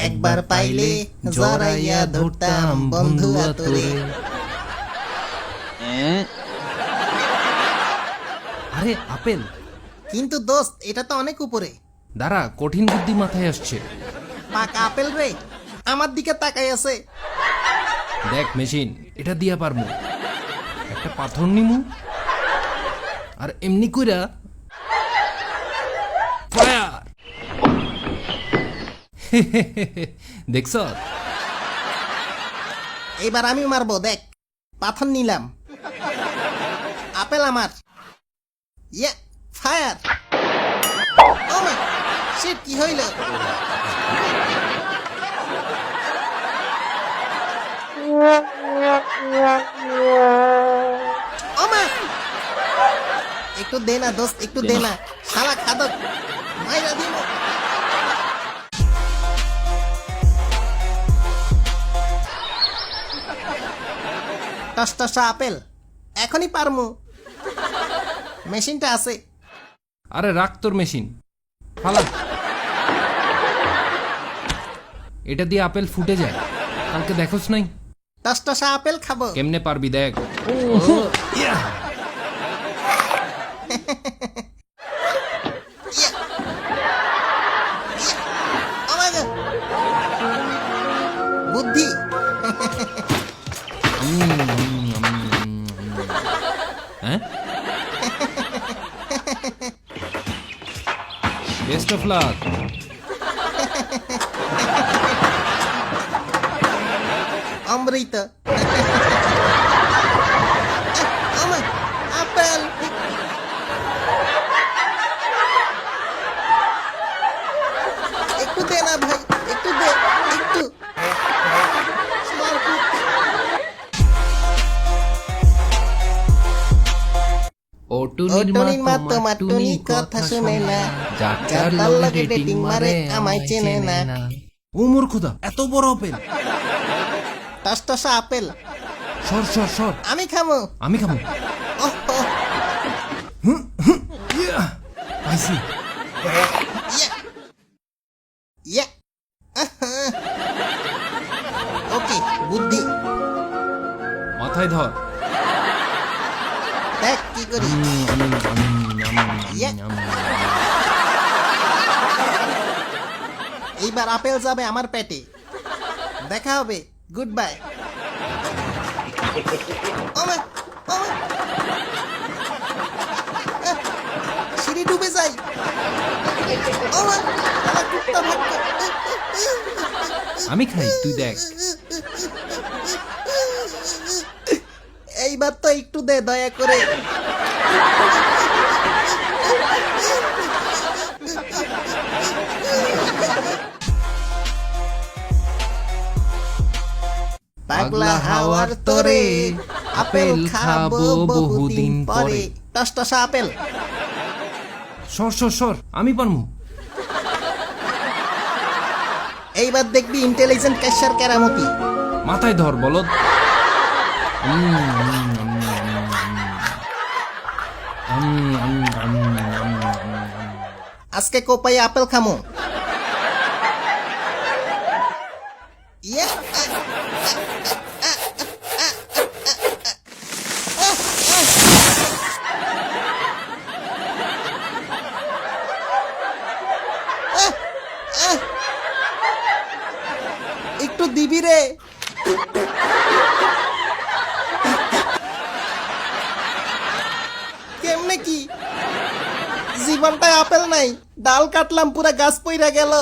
একবার পাইলে জড়াইয়া ধরতাম বন্ধু আতরে। আরে আপেল, কিন্তু দোস্ত এটা তো অনেক উপরে। দাঁড়া, কঠিন বুদ্ধি মাথায় আসছে। পাকা আপেল রে, আমার দিকে তাকাই আছে। দেখ মেশিন, এটা দিয়া পারমু। একটা পাথর নিমু আর এমনি কইরা ফায়ার। দেখছ? এইবার আমি মারবো, দেখ। পাথর নিলাম, আপেল আমার। ইয়া, ফায়ার। ও মা, শিট, কি হইল? ও মা, একটু দে না দোস্ত, একটু দে না। শালা খাদক, মাইরা দিল। টসটসা আপেল, এখনই পারমু। মেশিনটা আছে। আরে রাখ তোর মেশিন, ফালা। এটা দিয়ে আপেল ফুটে যায়, কালকে দেখোস নাই? টসটসা আপেল খাবো। কেমনে পারবি দেখ। ইয়া! Oh my God! বুদ্ধি। হ্যাঁ, বেস্ট অফ লাক। অমৃত। আমার আপেল। একটু দে না ভাই, একটু দে, একটু। ওটুনির মা তোমার টুনি কথা শুনে না, যার লগে ডেটিং মারে আমায় চেনে না। ও মূর্খদা, এত বড় আপেল! টসটসা আপেল, সর সর সর, আমি খামো। আমি খাবো। ওহ, ওহ, ইয়া! পাইছি। ইয়া, ইয়া। ওকে, বুদ্ধি। মাথায় ধর। দেখ কি করি। ইয়া। এইবার আপেল যাবে আমার পেটে। দেখা হবে, গুড বাই। সিঁড়ি ডুবে যাই। আমি খাই, তুই দেখ। এইবার তো একটু দে দয়া করে। পাগলা হাওয়ার তরে আপেল খাবো বহুদিন পরে। টসটসা আপেল। সর সর সর, আমি পারমু। এইবার দেখবি ইন্টেলিজেন্ট ক্যাশার কেরামতি। মাথায় ধর বলদ। আজকে কোপাই আপেল খামো। ইয়া, একটু দিবি রে। কেমনে কি জীবনটায় আপেল নাই, ডাল কাটলাম পুরা গাছ পইরা গেল।